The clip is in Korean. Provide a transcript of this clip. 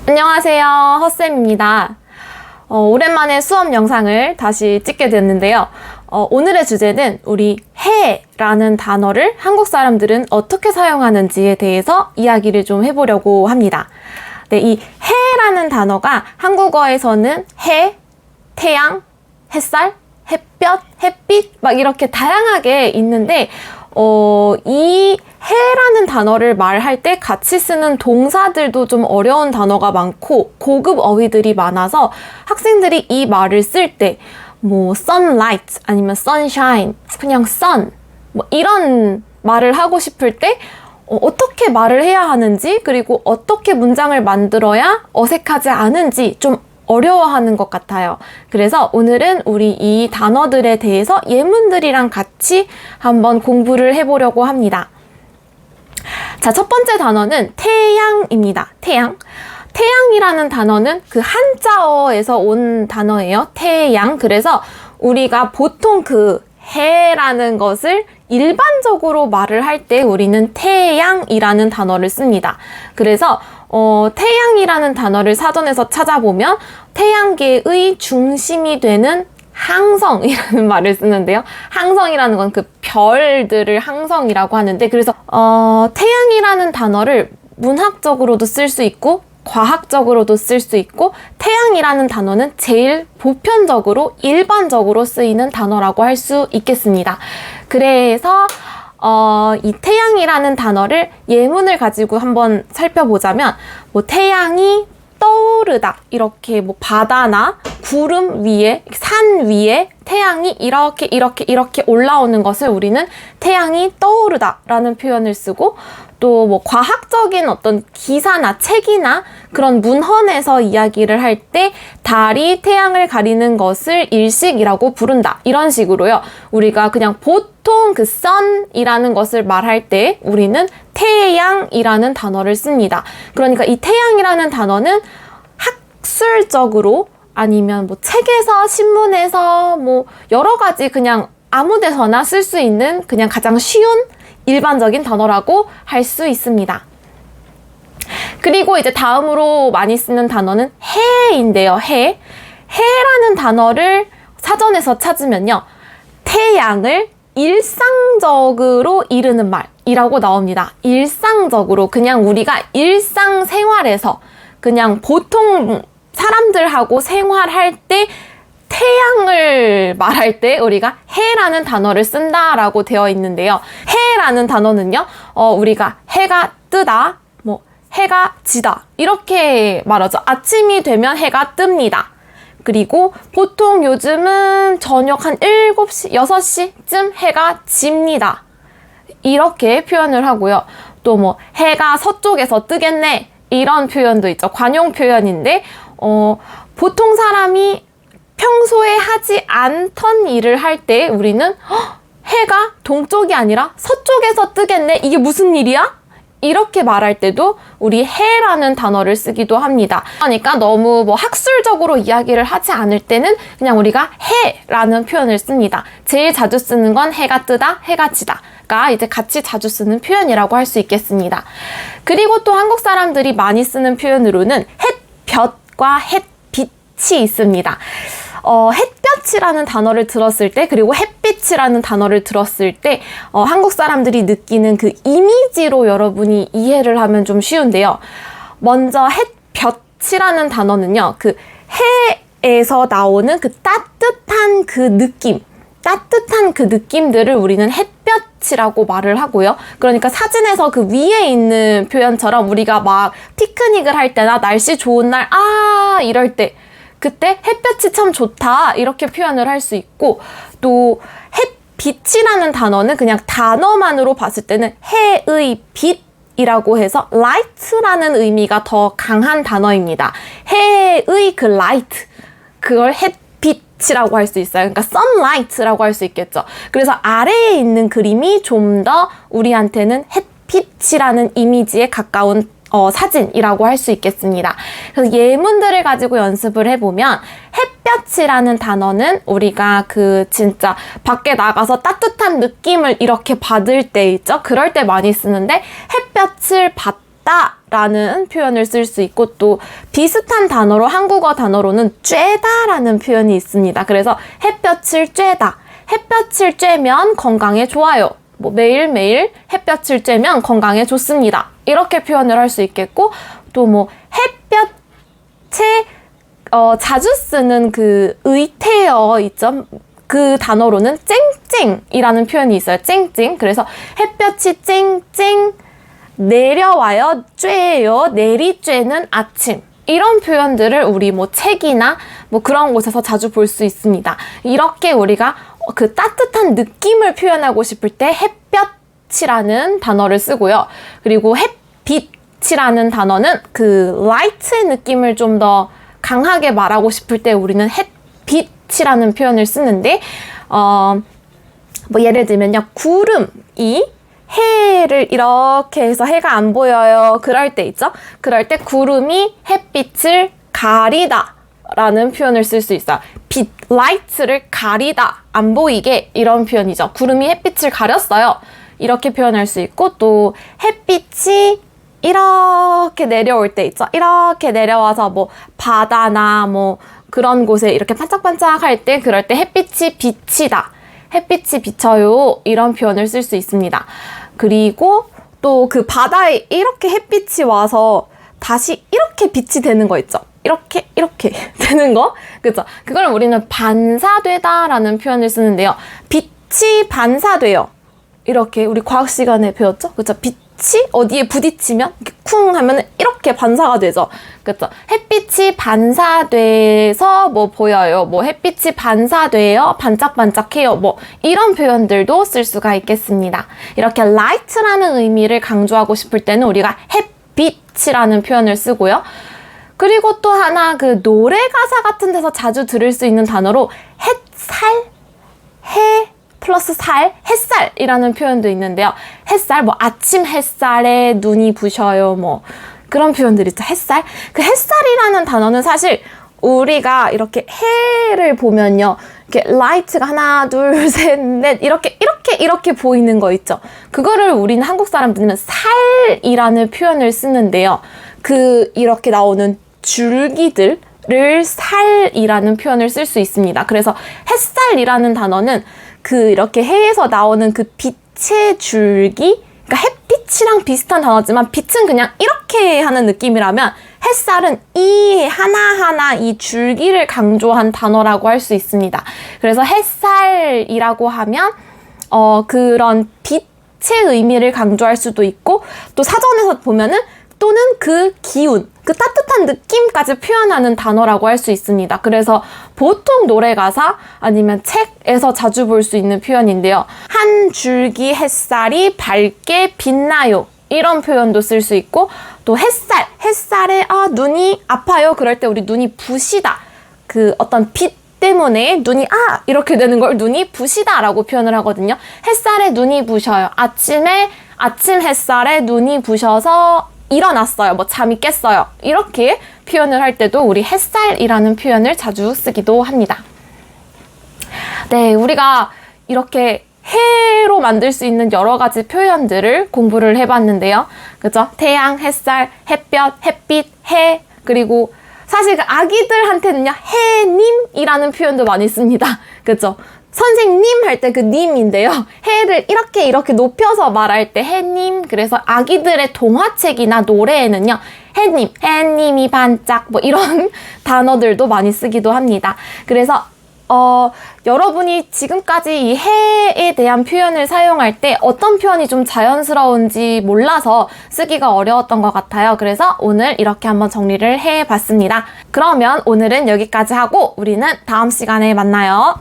안녕하세요, 헛쌤입니다. 오랜만에 수업 영상을 다시 찍게 됐는데요. 오늘의 주제는 우리 해라는 단어를 한국 사람들은 어떻게 사용하는지에 대해서 이야기를 좀 해보려고 합니다. 네, 이 해라는 단어가 한국어에서는 해, 태양, 햇살, 햇볕, 햇빛 막 이렇게 다양하게 있는데 이 해라는 단어를 말할 때 같이 쓰는 동사들도 좀 어려운 단어가 많고 고급 어휘들이 많아서 학생들이 이 말을 쓸 때 뭐 sunlight 아니면 sunshine, 그냥 sun 뭐 이런 말을 하고 싶을 때 어떻게 말을 해야 하는지, 그리고 어떻게 문장을 만들어야 어색하지 않은지 좀 어려워하는 것 같아요. 그래서 오늘은 우리 이 단어들에 대해서 예문들이랑 같이 한번 공부를 해보려고 합니다. 자, 첫 번째 단어는 태양입니다. 태양. 태양이라는 단어는 그 한자어에서 온 단어예요. 태양. 그래서 우리가 보통 그 해라는 것을 일반적으로 말을 할 때 우리는 태양이라는 단어를 씁니다. 그래서 태양이라는 단어를 사전에서 찾아보면 태양계의 중심이 되는 항성이라는 말을 쓰는데요. 항성이라는 건 그 별들을 항성이라고 하는데, 그래서 태양이라는 단어를 문학적으로도 쓸 수 있고 과학적으로도 쓸 수 있고, 태양이라는 단어는 제일 보편적으로 일반적으로 쓰이는 단어라고 할 수 있겠습니다. 그래서 이 태양이라는 단어를 예문을 가지고 한번 살펴보자면, 뭐 태양이 떠오르다, 이렇게 뭐 바다나 구름 위에, 산 위에 태양이 이렇게 올라오는 것을 우리는 태양이 떠오르다 라는 표현을 쓰고, 또 뭐 과학적인 어떤 기사나 책이나 그런 문헌에서 이야기를 할 때 달이 태양을 가리는 것을 일식이라고 부른다, 이런 식으로요. 우리가 그냥 보통 그 sun이라는 것을 말할 때 우리는 태양이라는 단어를 씁니다. 그러니까 이 태양이라는 단어는 학술적으로 아니면 뭐 책에서, 신문에서 뭐 여러 가지 그냥 아무 데서나 쓸 수 있는 그냥 가장 쉬운 일반적인 단어라고 할 수 있습니다. 그리고 이제 다음으로 많이 쓰는 단어는 해인데요. 해라는 단어를 사전에서 찾으면요, 태양을 일상적으로 이르는 말이라고 나옵니다. 일상적으로, 그냥 우리가 일상생활에서 그냥 보통 사람들하고 생활할 때 태양을 말할 때 우리가 해라는 단어를 쓴다라고 되어 있는데요. 해라는 단어는요, 우리가 해가 뜨다, 뭐 해가 지다 이렇게 말하죠. 아침이 되면 해가 뜹니다. 그리고 보통 요즘은 저녁 한 7시, 6시쯤 해가 집니다. 이렇게 표현을 하고요. 또 뭐 해가 서쪽에서 뜨겠네, 이런 표현도 있죠. 관용 표현인데 보통 사람이 평소에 하지 않던 일을 할 때 우리는 해가 동쪽이 아니라 서쪽에서 뜨겠네, 이게 무슨 일이야? 이렇게 말할 때도 우리 해라는 단어를 쓰기도 합니다. 그러니까 너무 뭐 학술적으로 이야기를 하지 않을 때는 그냥 우리가 해라는 표현을 씁니다. 제일 자주 쓰는 건 해가 뜨다, 해가 지다가 이제 같이 자주 쓰는 표현이라고 할 수 있겠습니다. 그리고 또 한국 사람들이 많이 쓰는 표현으로는 햇볕과 햇빛이 있습니다. 햇볕이라는 단어를 들었을 때, 그리고 햇빛이라는 단어를 들었을 때 한국 사람들이 느끼는 그 이미지로 여러분이 이해를 하면 좀 쉬운데요. 먼저 햇볕이라는 단어는요, 그 해에서 나오는 그 따뜻한 그 느낌, 따뜻한 그 느낌들을 우리는 햇볕이라고 말을 하고요. 그러니까 사진에서 그 위에 있는 표현처럼 우리가 막 피크닉을 할 때나 날씨 좋은 날 이럴 때 그때 햇볕이 참 좋다, 이렇게 표현을 할 수 있고, 또 햇빛이라는 단어는 그냥 단어만으로 봤을 때는 해의 빛이라고 해서 light라는 의미가 더 강한 단어입니다. 해의 그 light, 그걸 햇빛이라고 할 수 있어요. 그러니까 sunlight라고 할 수 있겠죠. 그래서 아래에 있는 그림이 좀 더 우리한테는 햇빛이라는 이미지에 가까운 사진이라고 할 수 있겠습니다. 그래서 예문들을 가지고 연습을 해보면, 햇볕이라는 단어는 우리가 그 진짜 밖에 나가서 따뜻한 느낌을 이렇게 받을 때 있죠? 그럴 때 많이 쓰는데, 햇볕을 받다 라는 표현을 쓸 수 있고, 또 비슷한 단어로 한국어 단어로는 쬐다라는 표현이 있습니다. 그래서 햇볕을 쬐다. 햇볕을 쬐면 건강에 좋아요. 뭐 매일매일 햇볕을 쬐면 건강에 좋습니다. 이렇게 표현을 할 수 있겠고, 또 뭐 햇볕에 자주 쓰는 그 의태어 있죠? 그 단어로는 쨍쨍이라는 표현이 있어요. 쨍쨍. 그래서 햇볕이 쨍쨍 내려와요, 쬐요, 내리쬐는 아침. 이런 표현들을 우리 뭐 책이나 뭐 그런 곳에서 자주 볼 수 있습니다. 이렇게 우리가 그 따뜻한 느낌을 표현하고 싶을 때 햇볕이라는 단어를 쓰고요. 그리고 햇빛이라는 단어는 그 light의 느낌을 좀 더 강하게 말하고 싶을 때 우리는 햇빛이라는 표현을 쓰는데, 뭐 예를 들면요, 구름이 해를 이렇게 해서 해가 안 보여요. 그럴 때 있죠? 그럴 때 구름이 햇빛을 가리다 라는 표현을 쓸 수 있어요. 빛, light를 가리다, 안 보이게, 이런 표현이죠. 구름이 햇빛을 가렸어요. 이렇게 표현할 수 있고, 또 햇빛이 이렇게 내려올 때 있죠? 이렇게 내려와서 뭐 바다나 뭐 그런 곳에 이렇게 반짝반짝 할 때, 그럴 때 햇빛이 비치다, 햇빛이 비쳐요, 이런 표현을 쓸 수 있습니다. 그리고 또 그 바다에 이렇게 햇빛이 와서 다시 이렇게 빛이 되는 거 있죠? 이렇게 되는 거? 그죠? 그걸 우리는 반사되다 라는 표현을 쓰는데요. 빛이 반사돼요. 이렇게 우리 과학 시간에 배웠죠? 그죠? 빛이 어디에 부딪히면 이렇게 쿵 하면 이렇게 반사가 되죠. 그죠? 햇빛이 반사돼서 뭐 보여요. 뭐 햇빛이 반사돼요. 반짝반짝해요. 뭐 이런 표현들도 쓸 수가 있겠습니다. 이렇게 light라는 의미를 강조하고 싶을 때는 우리가 햇빛이라는 표현을 쓰고요. 그리고 또 하나, 그 노래 가사 같은 데서 자주 들을 수 있는 단어로 햇살, 해 플러스 살, 햇살이라는 표현도 있는데요. 햇살, 뭐 아침 햇살에 눈이 부셔요, 뭐 그런 표현들 있죠. 햇살. 그 햇살이라는 단어는 사실 우리가 이렇게 해를 보면요, 이렇게 라이트가 하나, 둘, 셋, 넷 이렇게 보이는 거 있죠. 그거를 우리는 한국 사람들은 살이라는 표현을 쓰는데요. 그 이렇게 나오는 줄기들을 살이라는 표현을 쓸 수 있습니다. 그래서 햇살이라는 단어는 그 이렇게 해에서 나오는 그 빛의 줄기, 그러니까 햇빛이랑 비슷한 단어지만 빛은 그냥 이렇게 하는 느낌이라면 햇살은 이 하나하나 이 줄기를 강조한 단어라고 할 수 있습니다. 그래서 햇살이라고 하면 그런 빛의 의미를 강조할 수도 있고, 또 사전에서 보면은 또는 그 기운, 그 따뜻한 느낌까지 표현하는 단어라고 할 수 있습니다. 그래서 보통 노래 가사 아니면 책에서 자주 볼 수 있는 표현인데요. 한 줄기 햇살이 밝게 빛나요. 이런 표현도 쓸 수 있고, 또 햇살에 눈이 아파요. 그럴 때 우리 눈이 부시다. 그 어떤 빛 때문에 눈이 이렇게 되는 걸 눈이 부시다 라고 표현을 하거든요. 햇살에 눈이 부셔요. 아침 햇살에 눈이 부셔서 일어났어요. 뭐 잠이 깼어요. 이렇게 표현을 할 때도 우리 햇살이라는 표현을 자주 쓰기도 합니다. 네, 우리가 이렇게 해로 만들 수 있는 여러 가지 표현들을 공부를 해봤는데요. 그죠? 태양, 햇살, 햇볕, 햇빛, 해, 그리고 사실 그 아기들한테는요, 해님이라는 표현도 많이 씁니다. 그죠? 선생님 할 때 그 님인데요. 해를 이렇게 높여서 말할 때 해님. 그래서 아기들의 동화책이나 노래에는요, 해님이 반짝, 뭐 이런 단어들도 많이 쓰기도 합니다. 그래서 여러분이 지금까지 이 해에 대한 표현을 사용할 때 어떤 표현이 좀 자연스러운지 몰라서 쓰기가 어려웠던 것 같아요. 그래서 오늘 이렇게 한번 정리를 해봤습니다. 그러면 오늘은 여기까지 하고 우리는 다음 시간에 만나요.